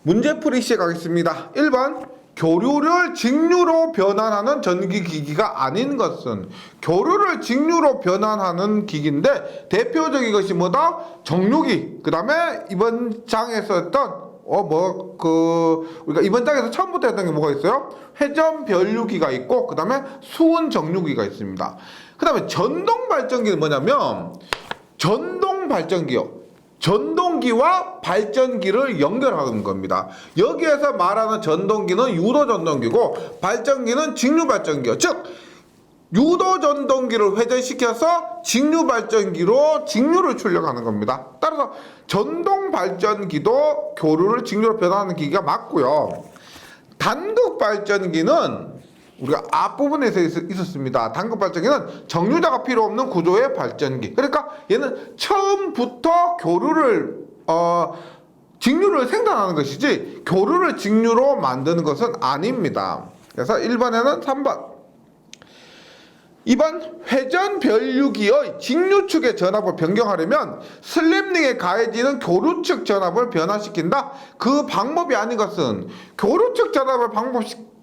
문제풀이 시작하겠습니다. 1번 교류를 직류로 변환하는 전기기기가 아닌 것은. 교류를 직류로 변환하는 기기인데 대표적인 것이 뭐다? 정류기. 그 다음에 이번 장에서 했던 우리가 이번 장에서 처음부터 했던 게 뭐가 있어요? 회전 변류기가 있고 그 다음에 수은 정류기가 있습니다. 그 다음에 전동 발전기는 뭐냐면 전동 발전기요. 전동기와 발전기를 연결하는 겁니다. 여기에서 말하는 전동기는 유도 전동기고 발전기는 직류 발전기요. 즉 유도 전동기를 회전시켜서 직류 발전기로 직류를 출력하는 겁니다. 따라서 전동 발전기도 교류를 직류로 변화하는 기기가 맞고요. 단극 발전기는 우리가 앞부분에서 있었습니다. 단극 발전기는 정류자가 필요 없는 구조의 발전기. 그러니까 얘는 처음부터 직류를 생산하는 것이지 교류를 직류로 만드는 것은 아닙니다. 그래서 1번에는 3번. 2번 회전 변류기의 직류축의 전압을 변경하려면 슬립링에 가해지는 교류축 전압을 변화시킨다. 그 방법이 아닌 것은 교류축 전압을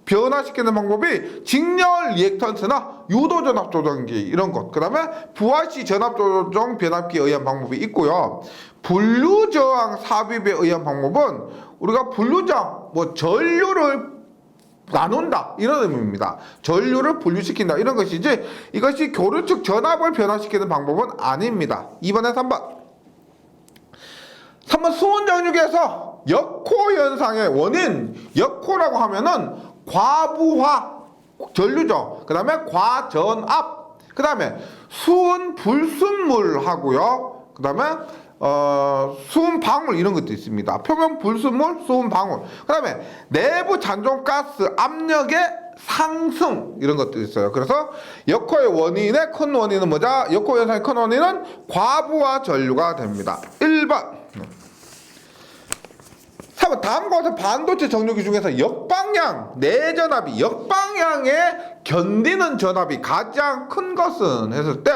변화시키는 방법이 직렬 리액턴스나 유도 전압 조정기 이런 것. 그 다음에 VRC 전압 조정 변압기에 의한 방법이 있고요. 분류 저항 삽입에 의한 방법은 우리가 분류 저항 전류를 나눈다 이런 의미입니다. 전류를 분류시킨다 이런 것이지 이것이 교류축 전압을 변화시키는 방법은 아닙니다. 2번에 3번 수은 정류기에서 역호 현상의 원인. 역호라고 하면은 과부하 전류죠. 그 다음에 과전압, 그 다음에 수은 불순물 하고요. 그 다음에 수은 방울 이런 것도 있습니다. 표면 불순물, 수은 방울. 그 다음에 내부 잔존가스 압력의 상승 이런 것도 있어요. 그래서 역호의 원인의 큰 원인은 뭐죠? 역호 현상의 큰 원인은 과부하 전류가 됩니다. 1번. 3번 다음과 같은 반도체 정류기 중에서 역방향 내전압이 역방향에 견디는 전압이 가장 큰 것은 했을 때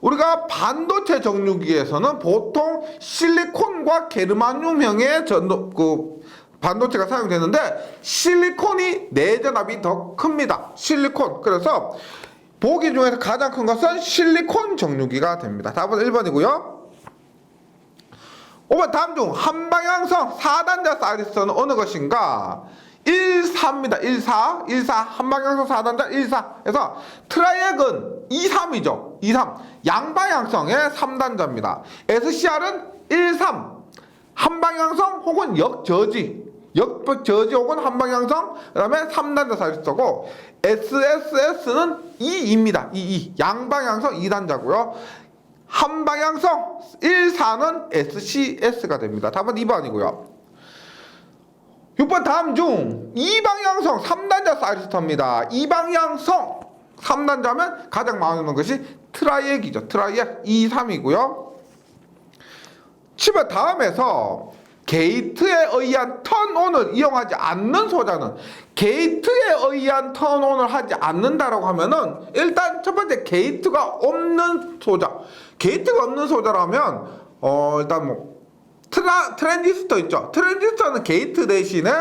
우리가 반도체 정류기에서는 보통 실리콘과 게르마늄형의 반도체가 사용되는데 실리콘이 내전압이 더 큽니다. 실리콘. 그래서 보기 중에서 가장 큰 것은 실리콘 정류기가 됩니다. 답은 1번이고요. 5번 다음 중 한방향성 4단자 사이리스는 어느 것인가? 1사입니다. 1사 한방향성 4단자 1사. 그래서 트라이액은 2,3이죠. 2,3 양방향성의 3단자입니다. SCR은 1,3 한방향성 혹은 역저지 혹은 한방향성 그 다음에 3단자 사이리스고 SSS는 2입니다. 2 양방향성 2단자고요. 한방향성 1사는 SCS가 됩니다. 답은 2번이고요. 6번 다음 중 2방향성 3단자 사이리스터입니다. 2방향성 3단자면 가장 많은 것이 트라이액이죠. 트라이액 2, 3이고요. 7번 다음에서 게이트에 의한 턴온을 이용하지 않는 소자는 게이트에 의한 턴온을 하지 않는다라고 하면은 일단 첫 번째 게이트가 없는 소자. 게이트가 없는 소자라면 일단 트랜지스터 있죠. 트랜지스터는 게이트 대신에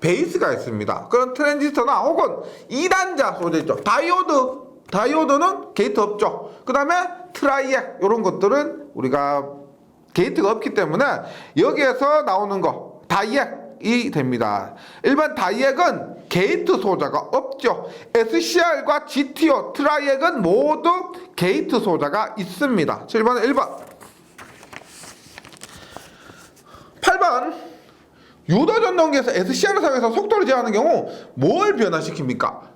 베이스가 있습니다. 그런 트랜지스터나 혹은 2단자 소재 있죠. 다이오드는 게이트 없죠. 그 다음에 트라이액 이런 것들은 우리가 게이트가 없기 때문에 여기에서 나오는 거 다이액이 됩니다. 일반 다이액은 게이트 소자가 없죠. SCR과 GTO, 트라이액은 모두 게이트 소자가 있습니다. 7번 1번 8번 유도전동기에서 SCR을 사용해서 속도를 제어하는 경우 뭘 변화시킵니까?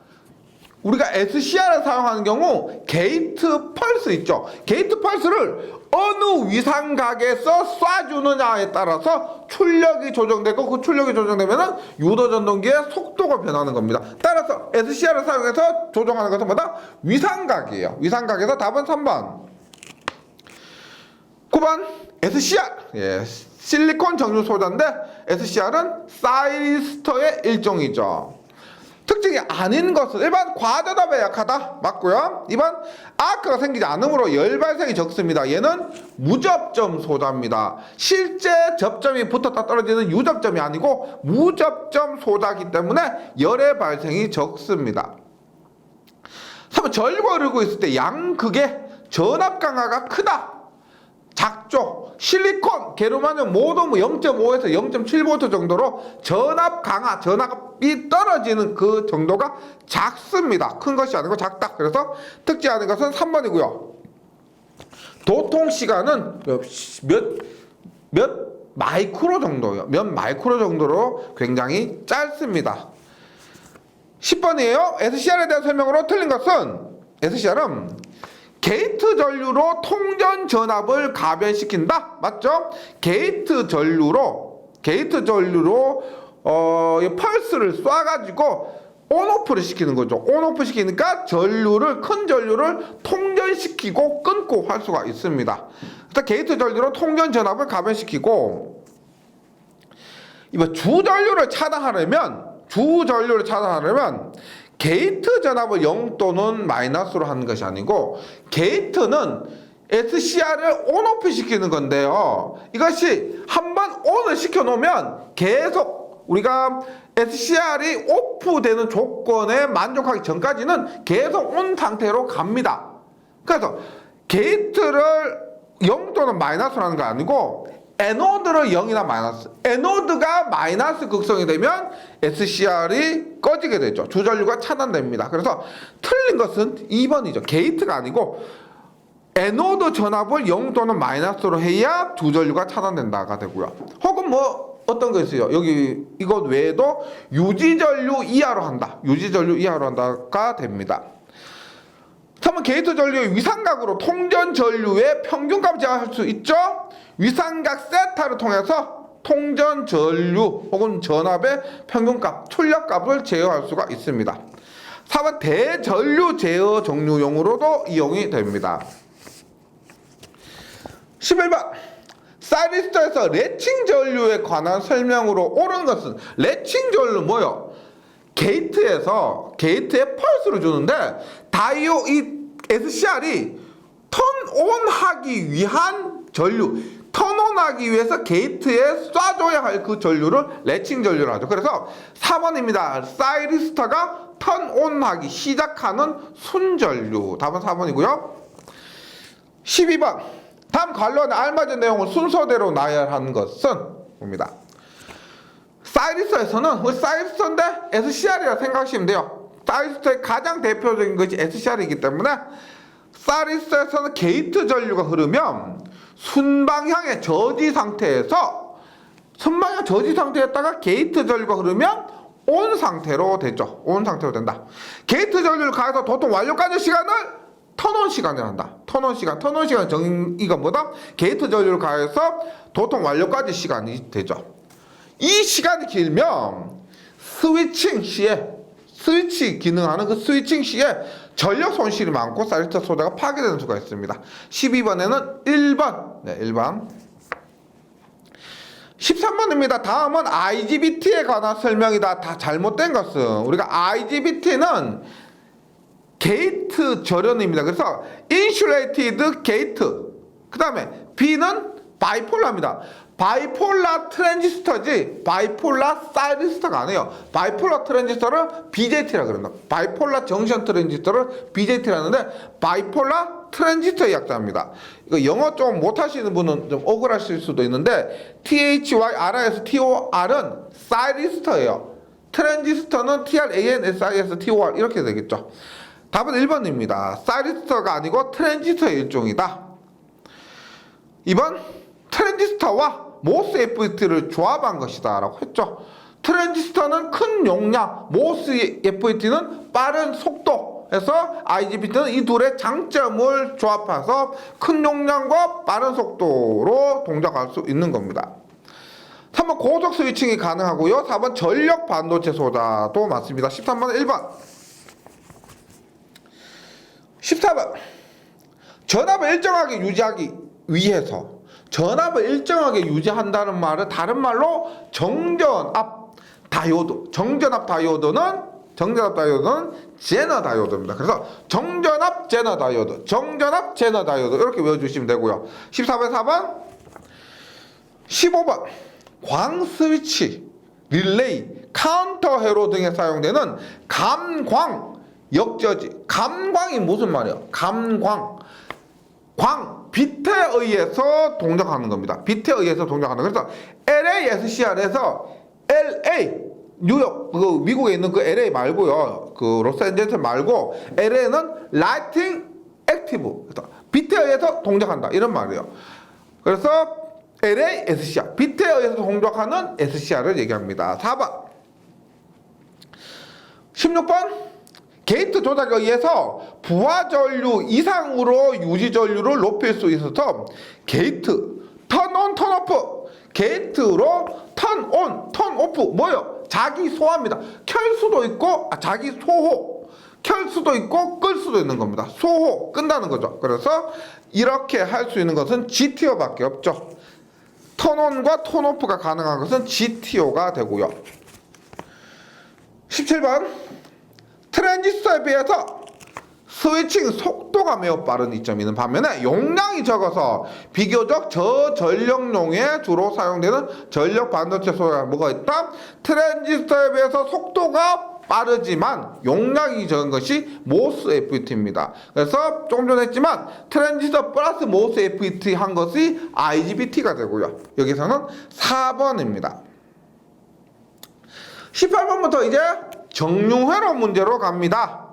우리가 SCR을 사용하는 경우 게이트 펄스 있죠. 게이트 펄스를 어느 위상각에서 쏴주느냐에 따라서 출력이 조정되고 그 출력이 조정되면 유도전동기의 속도가 변하는 겁니다. 따라서 SCR을 사용해서 조정하는 것은 뭐다? 위상각이에요. 위상각에서 답은 3번. 9번 SCR 실리콘 정류 소자인데 SCR은 사이리스터의 일종이죠. 특징이 아닌 것은 1번 과전압에 약하다. 맞고요. 2번 아크가 생기지 않으므로 열 발생이 적습니다. 얘는 무접점 소자입니다. 실제 접점이 붙었다 떨어지는 유접점이 아니고 무접점 소자이기 때문에 열의 발생이 적습니다. 3번 전류가 흐르고 있을 때 양극의 전압 강화가 크다. 작죠. 실리콘, 게르마늄 모두 0.5에서 0.7V 정도로 전압 강화, 전압이 떨어지는 그 정도가 작습니다. 큰 것이 아니고 작다. 그래서 특징하는 것은 3번이고요. 도통 시간은 몇 마이크로 정도요. 몇 마이크로 정도로 굉장히 짧습니다. 10번이에요. SCR에 대한 설명으로 틀린 것은 SCR은 게이트 전류로 통전 전압을 가변시킨다. 맞죠? 게이트 전류로 펄스를 쏴가지고 온오프를 시키는 거죠. 온오프 시키니까 큰 전류를 통전시키고 끊고 할 수가 있습니다. 그래서 게이트 전류로 통전 전압을 가변시키고, 이번 주전류를 차단하려면 게이트 전압을 0 또는 마이너스로 하는 것이 아니고, 게이트는 SCR을 온오프 시키는 건데요. 이것이 한번 온을 시켜 놓으면 계속 우리가 SCR이 오프되는 조건에 만족하기 전까지는 계속 온 상태로 갑니다. 그래서 게이트를 0 또는 마이너스로 하는 거 아니고, 에노드를 0이나 마이너스, 에노드가 마이너스 극성이 되면 SCR이 꺼지게 되죠. 주전류가 차단됩니다. 그래서 틀린 것은 2번이죠. 게이트가 아니고 에노드 전압을 0 또는 마이너스로 해야 주전류가 차단된다가 되고요. 혹은 어떤 거 있어요. 여기 이것 외에도 유지전류 이하로 한다가 됩니다. 3번 게이트 전류의 위상각으로 통전 전류의 평균값을 제어할 수 있죠. 위상각 세타를 통해서 통전 전류 혹은 전압의 평균값, 출력값을 제어할 수가 있습니다. 4번 대전류 제어 종류용으로도 이용이 됩니다. 11번 사이리스터에서 레칭 전류에 관한 설명으로 옳은 것은, 레칭 전류 뭐요? 게이트에 펄스를 주는데 이 SCR이 턴온하기 위한 전류, 턴온하기 위해서 게이트에 쏴줘야 할 그 전류를 레칭 전류를 하죠. 그래서 4번입니다. 사이리스터가 턴온하기 시작하는 순전류. 답은 4번이고요. 12번 다음 관련에 알맞은 내용을 순서대로 나열한 것은 봅니다. 사이리스터에서는 사이리스터인데 SCR이라 생각하시면 돼요. 사이리스터의 가장 대표적인 것이 SCR이기 때문에 사이리스터에서는 게이트 전류가 흐르면 순방향의 저지 상태였다가 게이트 전류가 흐르면 온 상태로 되죠. 온 상태로 된다. 게이트 전류를 가해서 도통 완료까지 시간을 턴온 시간이라 한다. 턴온 시간 정의가 뭐다? 게이트 전류를 가해서 도통 완료까지 시간이 되죠. 이 시간이 길면 스위치 기능하는 그 스위칭 시에 전력 손실이 많고 사이리스터 소자가 파괴되는 수가 있습니다. 12번에는 1번. 13번입니다. 다음은 IGBT에 관한 설명이다. 다 잘못된 것은, 우리가 IGBT는 게이트 절연입니다. 그래서 인슐레이티드 게이트, 그 다음에 B는 바이폴라입니다. 바이폴라 트랜지스터지 바이폴라 사이리스터가 아니에요. 바이폴라 트랜지스터를 BJT라 그런다. 바이폴라 정션 트랜지스터를 BJT라 하는데 바이폴라 트랜지스터의 약자입니다. 이거 영어 좀 못하시는 분은 좀 억울하실 수도 있는데 THYR에서 TOR은 사이리스터예요. 트랜지스터는 TRANSISTOR 이렇게 되겠죠. 답은 1번입니다. 사이리스터가 아니고 트랜지스터의 일종이다. 2번 트랜지스터와 모스 FET를 조합한 것이다 라고 했죠. 트랜지스터는 큰 용량, 모스 FET는 빠른 속도 해서 IGBT는 이 둘의 장점을 조합해서 큰 용량과 빠른 속도로 동작할 수 있는 겁니다. 3번 고속 스위칭이 가능하고요. 4번 전력 반도체 소자도 맞습니다. 13번은 1번. 14번 전압을 일정하게 유지하기 위해서, 전압을 일정하게 유지한다는 말은 다른 말로 정전압 다이오드는 정전압 다이오드는 제너 다이오드입니다. 그래서 정전압 제너 다이오드, 정전압 제너 다이오드 이렇게 외워주시면 되고요. 14번, 4번, 15번 광 스위치, 릴레이, 카운터 회로 등에 사용되는 감광 역저지. 감광이 무슨 말이에요? 감광. 광, 빛에 의해서 동작하는 겁니다. 빛에 의해서 동작하는. 그래서 LASCR에서 LA, 뉴욕, 그 미국에 있는 그 LA 말고요. 그 로스앤젤레스 말고 LA는 라이팅 액티브. 빛에 의해서 동작한다. 이런 말이에요. 그래서 LASCR, 빛에 의해서 동작하는 SCR을 얘기합니다. 4번. 16번. 게이트 조작에 의해서 부하 전류 이상으로 유지 전류를 높일 수 있어서 게이트 턴온 턴오프, 게이트로 턴온 턴오프 뭐요? 자기 소화입니다. 켤 수도 있고 자기 소호, 켤 수도 있고 끌 수도 있는 겁니다. 소호, 끈다는 거죠. 그래서 이렇게 할 수 있는 것은 GTO밖에 없죠. 턴온과 턴오프가 가능한 것은 GTO가 되고요. 17번. 트랜지스터에 비해서 스위칭 속도가 매우 빠른 이점이 있는 반면에 용량이 적어서 비교적 저전력용에 주로 사용되는 전력 반도체 소재가 뭐가 있다? 트랜지스터에 비해서 속도가 빠르지만 용량이 적은 것이 모스 FET입니다. 그래서 조금 전에 했지만 트랜지스터 플러스 모스 FET 한 것이 IGBT가 되고요. 여기서는 4번입니다. 18번부터 이제 정류회로 문제로 갑니다.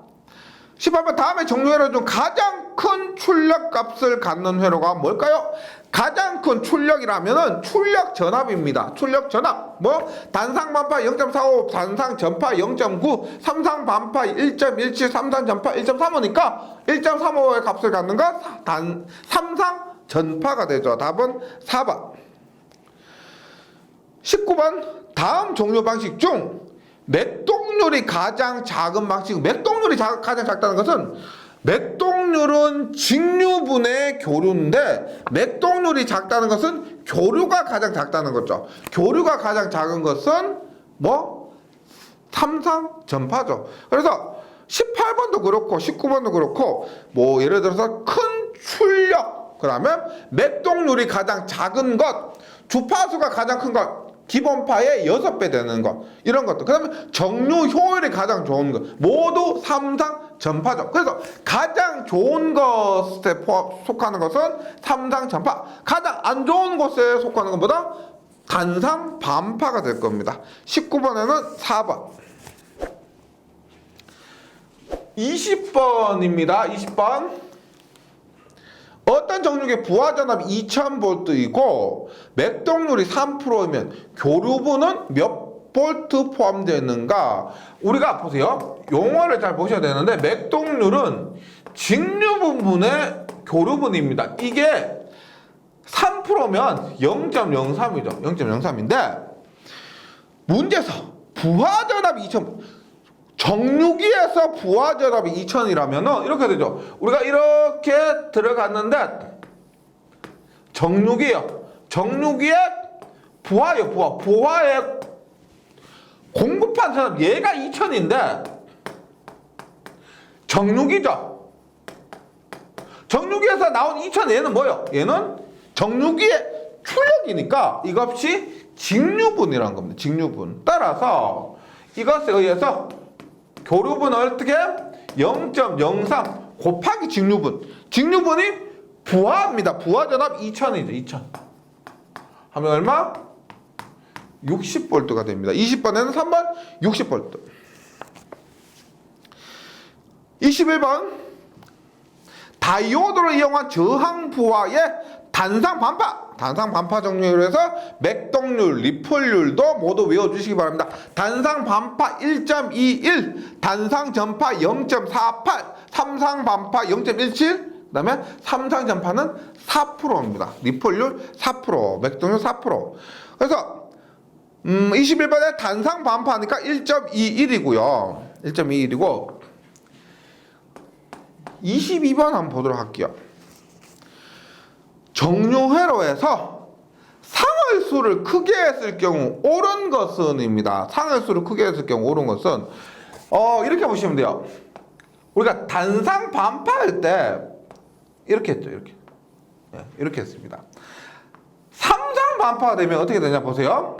18번 다음에 정류회로 중 가장 큰 출력 값을 갖는 회로가 뭘까요? 가장 큰 출력이라면은 출력 전압입니다. 출력 전압. 뭐 단상 반파 0.45, 단상 전파 0.9, 삼상 반파 1.17, 삼상 전파 1.35니까 1.35의 값을 갖는 거 삼상 전파가 되죠. 답은 4번. 19번 다음 종류 방식 중 맥동률이 가장 작은 방식. 맥동률이 가장 작다는 것은 맥동률은 직류분의 교류인데 맥동률이 작다는 것은 교류가 가장 작다는 거죠. 교류가 가장 작은 것은 뭐? 삼상 전파죠. 그래서 18번도 그렇고 19번도 그렇고 뭐 예를 들어서 큰 출력 그러면 맥동률이 가장 작은 것, 주파수가 가장 큰 것, 기본파의 6배 되는 것, 이런 것도. 그 다음에 정류 효율이 가장 좋은 것, 모두 삼상 전파죠. 그래서 가장 좋은 것에 속하는 것은 삼상 전파, 가장 안 좋은 것에 속하는 것보다 단상 반파가 될 겁니다. 19번에는 4번. 20번입니다. 20번. 어떤 정류의 부하전압이 2000V이고 맥동률이 3%이면 교류분은 몇 볼트 포함되어 있는가? 우리가 보세요. 용어를 잘 보셔야 되는데 맥동률은 직류분분의 교류분입니다. 이게 3%면 0.03이죠. 0.03인데 문제에서 부하전압이 2000, 정류기에서 부하전압이 2000이라면은 이렇게 되죠. 우리가 이렇게 들어갔는데 정류기요. 정류기에 부하요. 부하에 공급한 전압 얘가 2000인데 정류기죠. 정류기에서 나온 2000 얘는 뭐요? 얘는 정류기의 출력이니까 이것이 직류분이라는 겁니다. 직류분. 따라서 이것에 의해서 교류분은 어떻게? 0.03 곱하기 직류분. 직류분이 부하입니다. 부하전압 2000이죠. 2000 하면 얼마? 60V가 됩니다. 20번에는 3번 60V. 21번 다이오드를 이용한 저항 부하의 단상 반파 정류로 해서 맥동률, 리플률도 모두 외워주시기 바랍니다. 단상 반파 1.21, 단상 전파 0.48, 삼상 반파 0.17, 그 다음에 삼상 전파는 4%입니다. 리플률 4%, 맥동률 4%. 그래서 21번에 단상 반파니까 1.21이고요. 1.21이고 22번 한번 보도록 할게요. 정류회로에서 상을수를 크게 했을 경우 옳은 것은입니다. 상을수를 크게 했을 경우 옳은 것은 이렇게 보시면 돼요. 우리가 단상 반파할 때 이렇게 했죠. 이렇게. 예, 이렇게 했습니다. 삼상 반파가 되면 어떻게 되냐 보세요.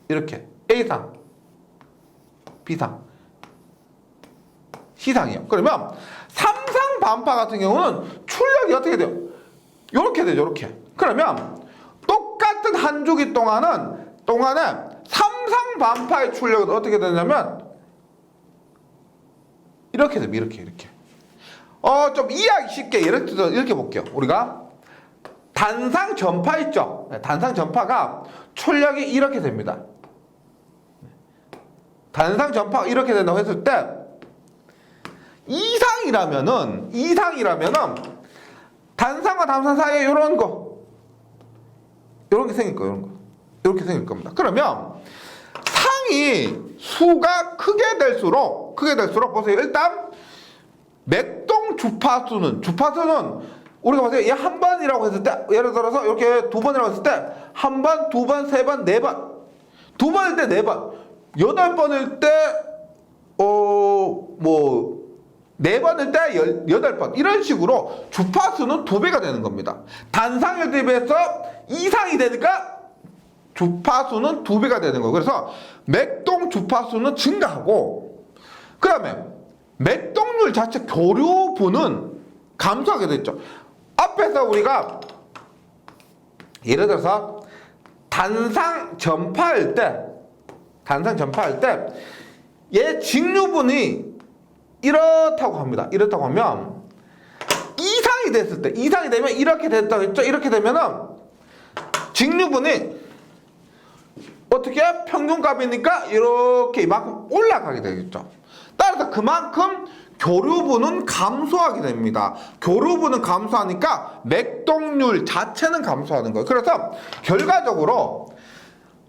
이렇게 A상, B상, C상이요. 그러면 삼상 반파 같은 경우는 출력이 어떻게 돼요? 이렇게 되죠. 이렇게. 그러면 똑같은 한 주기 동안에 삼상 반파의 출력은 어떻게 되냐면 이렇게 됩니다. 이렇게. 좀 이해하기 쉽게 이렇게 볼게요. 우리가 단상 전파 있죠? 단상 전파가 출력이 이렇게 됩니다. 단상 전파가 이렇게 된다고 했을 때 이상이라면은 단상과 단상 사이에 이런 게 생길 거예요. 이렇게 생길 겁니다. 그러면 상이 수가 크게 될수록 보세요. 일단 맥동 주파수는 우리가 보세요. 얘 한 번이라고 했을 때, 예를 들어서 이렇게 두 번이라고 했을 때 한 번, 두 번, 세 번, 네 번, 두 번일 때 네 번, 8번일 때 네 번일 때 18번 이런 식으로 주파수는 2배가 되는 겁니다. 단상에 비해서 이상이 되니까 주파수는 2배가 되는 거예요. 그래서 맥동 주파수는 증가하고 그 다음에 맥동률 자체 교류부는 감소하게 됐죠. 앞에서 우리가 예를 들어서 단상 전파할 때 얘 직류분이 이렇다고 합니다. 이렇다고 하면 이상이 되면 이렇게 됐다고 했죠. 이렇게 되면은 직류분이 어떻게 평균값이니까 이렇게 이만큼 올라가게 되겠죠. 따라서 그만큼 교류분은 감소하게 됩니다. 교류분은 감소하니까 맥동률 자체는 감소하는 거예요. 그래서 결과적으로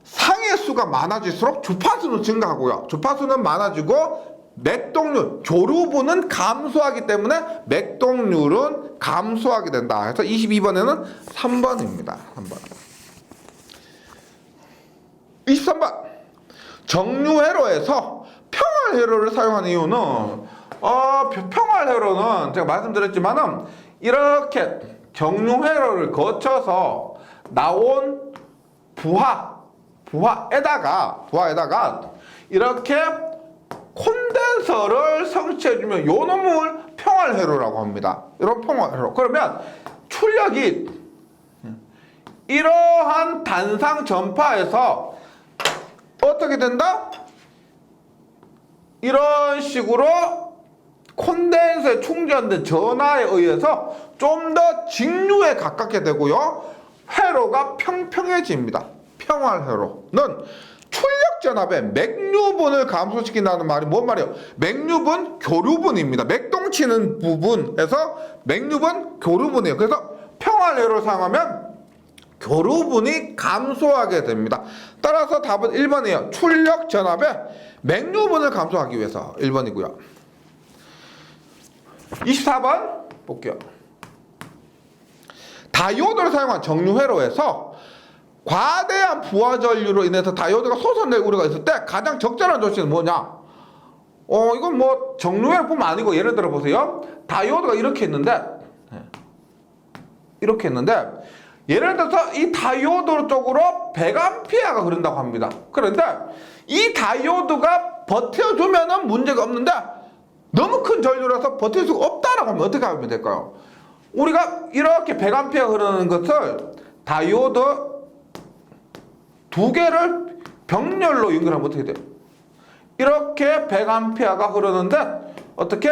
상의 수가 많아질수록 주파수는 증가하고요. 주파수는 많아지고 맥동률, 교류분은 감소하기 때문에 맥동률은 감소하게 된다. 그래서 22번에는 3번입니다. 3번. 23번. 정류회로에서 평활회로를 사용하는 이유는 평활회로는 제가 말씀드렸지만은 이렇게 정류회로를 거쳐서 나온 부하에다가 이렇게 콘덴서를 성취해주면 요 놈을 평활회로라고 합니다. 이런 평활회로. 그러면 출력이 이러한 단상 전파에서 어떻게 된다? 이런 식으로 콘덴서에 충전된 전하에 의해서 좀 더 직류에 가깝게 되고요. 회로가 평평해집니다. 평활회로는 출력 전압에 맥류분을 감소시킨다는 말이 뭔 말이에요? 맥류분, 교류분입니다. 맥동치는 부분에서 맥류분, 교류분이에요. 그래서 평활회로를 사용하면 교류분이 감소하게 됩니다. 따라서 답은 1번이에요. 출력 전압에 맥류분을 감소하기 위해서 1번이고요. 24번 볼게요. 다이오드를 사용한 정류회로에서 과대한 부하 전류로 인해서 다이오드가 솟아낼 우려가 있을 때 가장 적절한 조치는 뭐냐? 이건 뭐 정류회로뿐만 아니고 예를 들어 보세요. 다이오드가 이렇게 있는데 예를 들어서 이 다이오드 쪽으로 100A가 흐른다고 합니다. 그런데 이 다이오드가 버텨주면은 문제가 없는데 너무 큰 전류라서 버틸 수가 없다라고 하면 어떻게 하면 될까요? 우리가 이렇게 100A 흐르는 것을 다이오드 2개를 병렬로 연결하면 어떻게 돼요? 이렇게 100A가 흐르는데 어떻게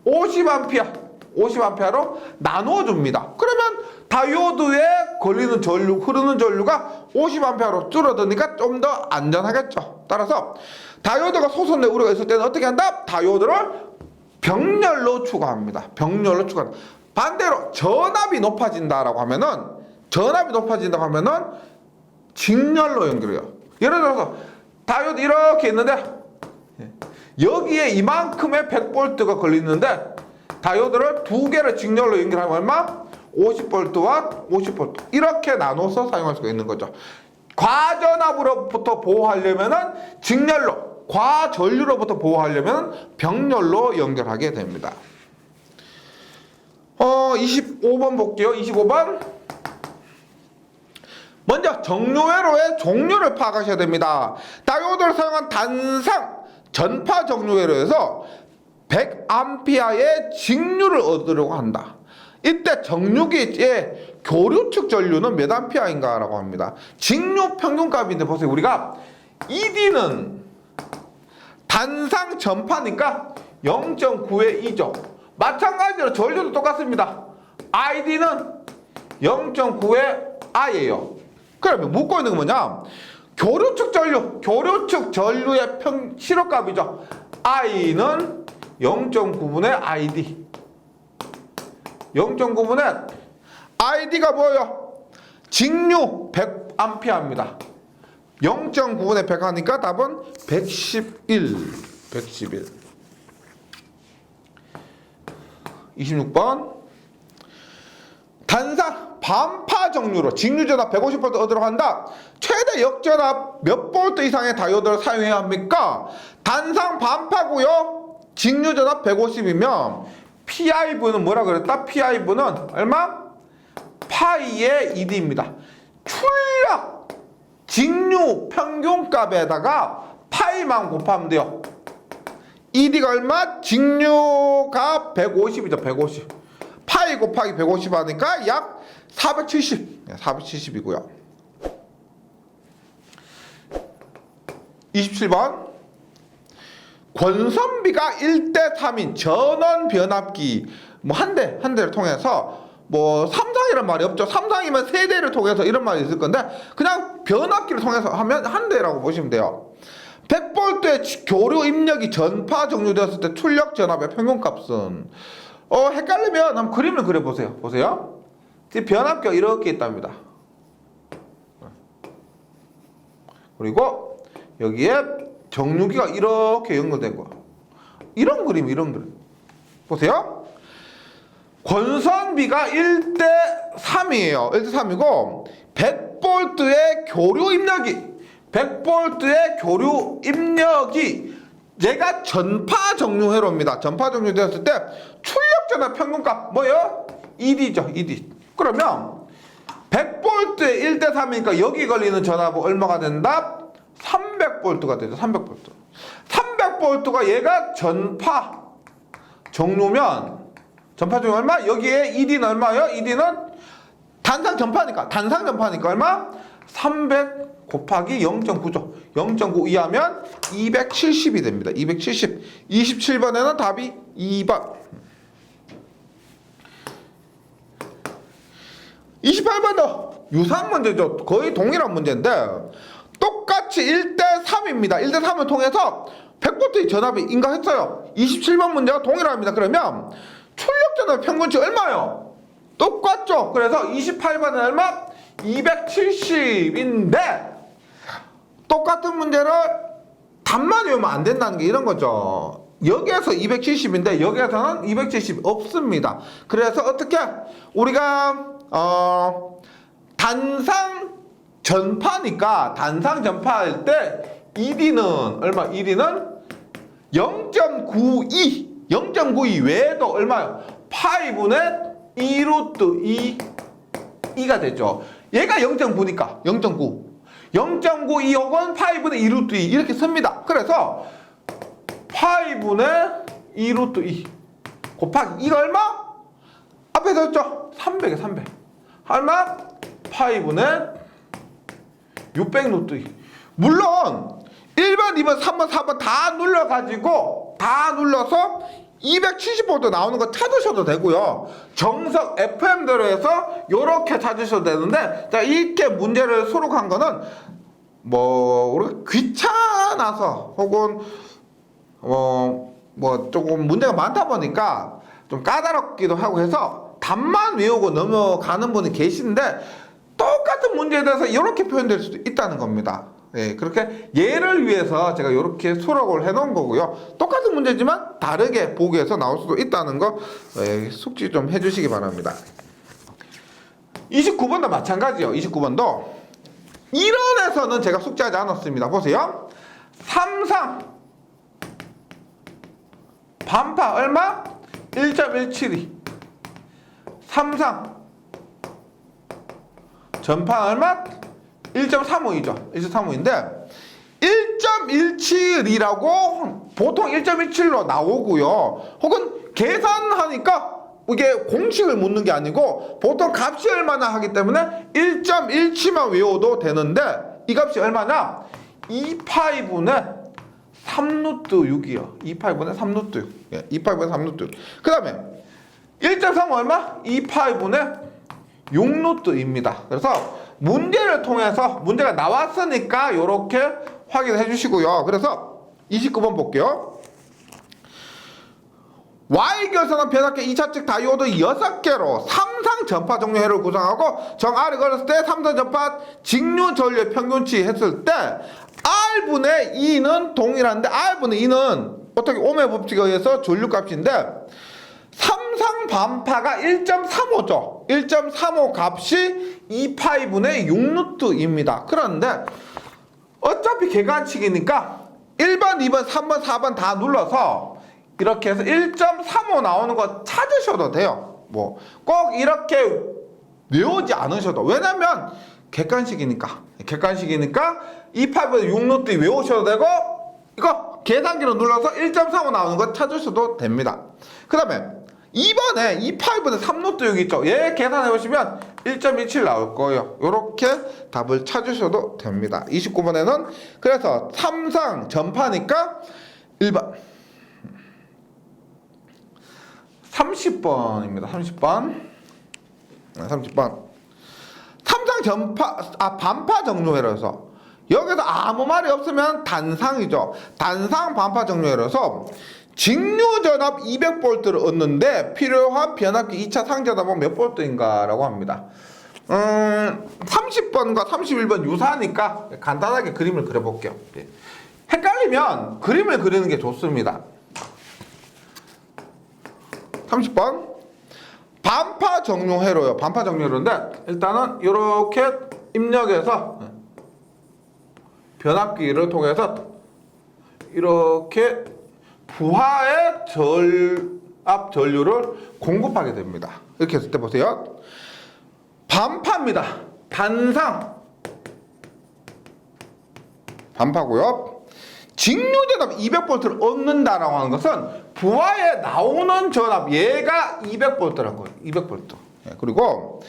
50A로 나누어줍니다. 그러면 다이오드에 걸리는 흐르는 전류가 50A로 줄어드니까 좀 더 안전하겠죠. 따라서 다이오드가 솟아낼 우려가 있을 때는 어떻게 한다? 다이오드를 병렬로 추가합니다. 반대로 전압이 높아진다고 하면은 직렬로 연결해요. 예를 들어서 다이오드 이렇게 있는데 여기에 이만큼의 100V가 걸리는데 다이오드를 2개를 직렬로 연결하면 얼마? 50V와 50V 이렇게 나눠서 사용할 수가 있는 거죠. 과전압으로부터 보호하려면은 직렬로, 과전류로부터 보호하려면 병렬로 연결하게 됩니다. 25번 볼게요. 25번. 먼저 정류회로의 종류를 파악하셔야 됩니다. 다이오드를 사용한 단상 전파 정류회로에서 100A의 직류를 얻으려고 한다. 이때 정류기의 교류측 전류는 몇 암페어인가 라고 합니다. 직류 평균값인데 보세요. 우리가 ED는 단상 전파니까 0.9의 2죠. 마찬가지로 전류도 똑같습니다. ID는 0.9의 I예요. 그러면 묻고 있는 건 뭐냐? 교류측 전류의 실효값이죠. I는 0.9분의 ID. 0.9분의 ID가 뭐예요? 직류 100A입니다. 0.9분의 100 하니까 답은 111. 26번. 단상 반파 정류로 직류전압 150V 얻으러 간다. 최대 역전압 몇 볼트 이상의 다이오드를 사용해야 합니까? 단상 반파고요. 직류전압 150이면 PIV는 뭐라 그랬다? PIV는 얼마? 파이의 ED입니다. 출력 직류 평균값에다가 파이만 곱하면 돼요. ED가 얼마? 직류가 150이죠. 150. 파이 곱하기 150 하니까 약 470. 470이고요. 27번. 권선비가 1대3인 전원 변압기 한 대를 통해서 삼상이란 말이 없죠. 삼상이면 세 대를 통해서 이런 말이 있을 건데 그냥 변압기를 통해서 하면 한 대라고 보시면 돼요. 100V의 교류 입력이 전파 정류되었을 때 출력 전압의 평균값은 헷갈리면 한번 그림을 그려보세요. 보세요. 지금 변압기가 이렇게 있답니다. 그리고 여기에 정류기가 이렇게 연결된 거. 이런 그림. 보세요. 권선비가 1대3이에요. 1대3이고 100V의 교류 입력이 얘가 전파 정류회로입니다. 전파 정류 되었을 때 출력전압 평균값 뭐예요? ED죠. ED. 그러면 100V의 1대3이니까 여기 걸리는 전압은 얼마가 된다? 300V가 되죠. 300V가 얘가 전파 정류면 전파 정류 얼마? 여기에 ED는 얼마예요? ED는 단상 전파니까 얼마? 300 곱하기 0.9죠. 0.9 이하면 270이 됩니다. 270. 27번에는 답이 2번. 28번도 유사한 문제죠. 거의 동일한 문제인데 똑같이 1대3입니다. 1대3을 통해서 100V 전압이 인가했어요. 27번 문제가 동일합니다. 그러면 출력 전압 평균치 얼마예요? 똑같죠. 그래서 28번은 얼마? 270인데 똑같은 문제를 답만 외우면 안 된다는 게 이런 거죠. 여기에서 270인데 여기에서는 270 없습니다. 그래서 어떻게 우리가 단상 전파니까 단상 전파할 때 ED는 얼마? ED는 0.92 외에도 얼마요? 파이분의 2루트 2가 되죠. 얘가 0.9니까 0.9 이역은 파이분의 2루트 2 이렇게 씁니다. 그래서 파이분의 2루트 2 곱하기 이거 얼마? 앞에 썼죠? 300에 300 얼마? 파이분의 600루트 2 물론 1번, 2번, 3번, 4번 다 눌러서 270V 나오는 거 찾으셔도 되고요. 정석 FM대로 해서 이렇게 찾으셔도 되는데 자 이렇게 문제를 수록한 거는 우리가 귀찮아서 혹은 조금 문제가 많다 보니까 좀 까다롭기도 하고 해서 답만 외우고 넘어가는 분이 계신데 똑같은 문제에 대해서 이렇게 표현될 수도 있다는 겁니다. 예, 그렇게 예를 위해서 제가 이렇게 수록을 해 놓은 거고요. 똑같은 문제지만 다르게 보기에서 나올 수도 있다는 거 숙지 좀 해주시기 바랍니다. 29번도 마찬가지요. 29번도 이론에서는 제가 숙제하지 않았습니다. 보세요. 삼상 반파 얼마? 1.172. 삼상 전파 얼마? 1.35이죠. 1.35인데 1.17이라고 보통 1.17로 나오고요. 혹은 계산하니까 이게 공식을 묻는 게 아니고 보통 값이 얼마나 하기 때문에 1.17만 외워도 되는데 이 값이 얼마냐? 2파이분의 3루트 6이요. 2파이분의 3루트 6. 예, 2파이분의 3루트 6. 그 다음에 1.3 얼마? 2파이분의 6루트입니다. 그래서 문제를 통해서 문제가 나왔으니까 이렇게 확인해 주시고요. 그래서 29번 볼게요. Y결선은 변압기 2차측 다이오드 6개로 삼상 전파 종류 회로를 구성하고 정 R을 걸었을 때 삼상 전파 직류 전류의 평균치 했을 때 R분의 E는 동일한데 R분의 E는 어떻게 오음의 법칙에 의해서 전류값인데 삼상 반파가 1.35죠. 1.35 값이 2파이분의 6루트입니다. 그런데 어차피 계관식이니까 1번, 2번, 3번, 4번 다 눌러서 이렇게 해서 1.35 나오는 거 찾으셔도 돼요. 뭐 꼭 이렇게 외우지 않으셔도. 왜냐면 객관식이니까 2파이분의 6루트 외우셔도 되고 이거 계산기로 눌러서 1.35 나오는 거 찾으셔도 됩니다. 그 다음에 2번에 2파이분의 3루트 6 있죠. 얘 계산해 보시면 1.27 나올 거예요. 요렇게 답을 찾으셔도 됩니다. 29번에는 그래서 삼상 전파니까 1번 30번입니다. 30번 삼상 전파 반파 정류회로서 여기서 아무 말이 없으면 단상이죠. 단상 반파 정류회로서 직류전압 200V를 얻는데 필요한 변압기 2차 상전압은 몇 V인가 라고 합니다. 30번과 31번 유사하니까 간단하게 그림을 그려볼게요. 헷갈리면 그림을 그리는 게 좋습니다. 30번 반파 정류회로요. 반파 정류회로인데 일단은 이렇게 입력해서 변압기를 통해서 이렇게 부하의 전압 전류를 공급하게 됩니다. 이렇게 했을 때 보세요. 반파입니다. 단상 반파고요. 직류전압 200V를 얻는다라고 하는 것은 부하에 나오는 전압 얘가 200V라는 거예요. 200V. 그리고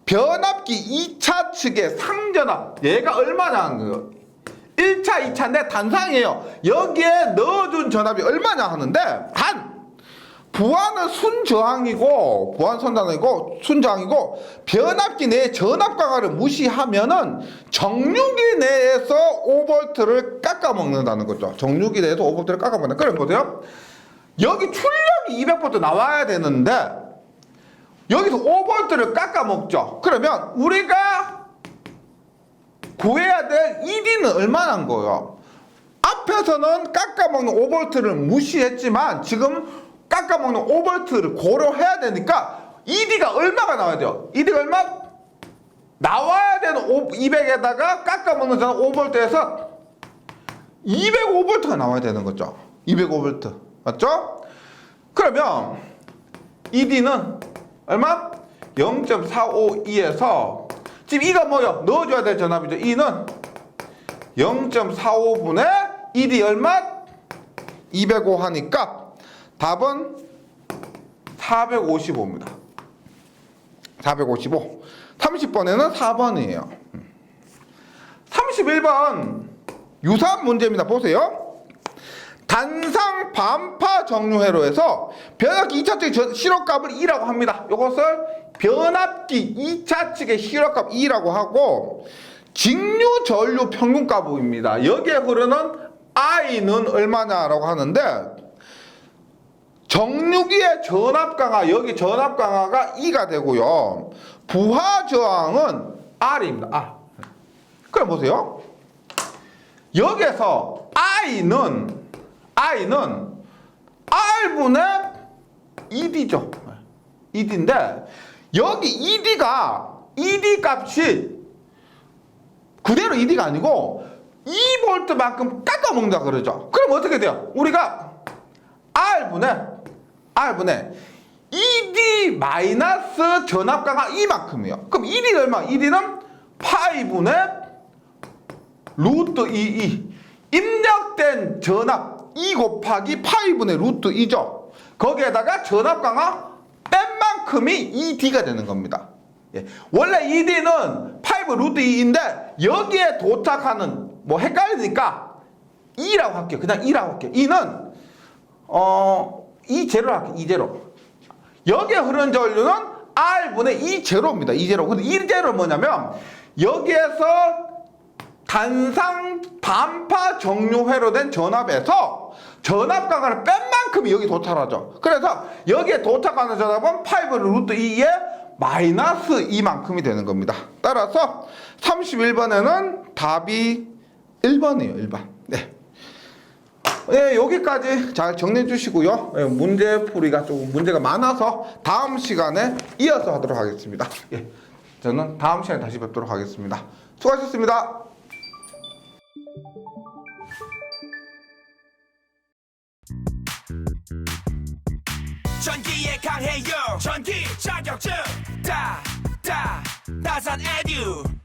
변압기 2차 측의 상전압 얘가 얼마나 하는 거예요. 1차, 2차인데 단상이에요. 여기에 넣어준 전압이 얼마냐 하는데 단 부하는 순저항이고 부하는 순저항이고 변압기 내의 전압 강화를 무시하면은 정류기 내에서 5V를 깎아먹는다는 거죠. 정류기 내에서 5V를 깎아먹는다. 그래 보세요. 여기 출력이 200V 나와야 되는데 여기서 5V를 깎아먹죠. 그러면 우리가 구해야 될 ED는 얼마나 한 거예요? 앞에서는 깎아먹는 5V를 무시했지만 지금 깎아먹는 5V를 고려해야 되니까 ED가 얼마가 나와야 돼요? ED가 얼마? 나와야 되는 200에다가 깎아먹는 전압 5V에서 205V가 나와야 되는 거죠. 205V. 맞죠? 그러면 ED는 얼마? 0.452에서 지금 E가 뭐요? 넣어줘야 될 전압이죠. E는 0.45분의 ED 얼마? 205 하니까 답은 455입니다. 455. 30번에는 4번이에요. 31번 유사한 문제입니다. 보세요. 단상 반파 정류회로에서 변압기 2차 측의 실효값을 2라고 합니다. 이것을 변압기 2차 측의 실효값 2라고 하고 직류 전류 평균값입니다. 여기에 흐르는 I는 얼마냐라고 하는데 정류기의 전압 강화, 여기 전압 강화가 E가 되고요. 부하 저항은 R입니다. R. 그럼 보세요. 여기에서 I는 R분의 ED죠. ED인데 여기 ED 값이 그대로 2D가 아니고 2V만큼 깎아먹는다 그러죠. 그럼 어떻게 돼요? 우리가 R분의 2D 마이너스 전압 강하 이만큼이에요. 그럼 1D는 얼마? 1D는 파이분의 루트 2E. 입력된 전압 2 곱하기 파이분의 루트 2죠. 거기에다가 전압 강하 뺀 만큼이 2D가 되는 겁니다. 예. 원래 2D는 파이브 루트 2인데 여기에 도착하는 뭐 헷갈리니까 2라고 할게요. 그냥 2라고 할게요. 2는 2제로 할게요. 2제로. 여기에 흐르는 전류는 R분의 2제로입니다. 2제로. 근데 2제로 뭐냐면 여기에서 단상 반파 정류회로 된 전압에서 전압 강하를 뺀 만큼이 여기 도착하죠. 그래서 여기에 도착하는 전압은 파이브 루트 2에 마이너스 2만큼이 되는 겁니다. 따라서 31번에는 답이 1번이에요. 1번. 네. 예, 여기까지 잘 정리해 주시고요. 예, 문제풀이가 조금 문제가 많아서 다음 시간에 이어서 하도록 하겠습니다. 예, 저는 다음 시간에 다시 뵙도록 하겠습니다. 수고하셨습니다. 전기에 강해요 전기 자격증 따산 에듀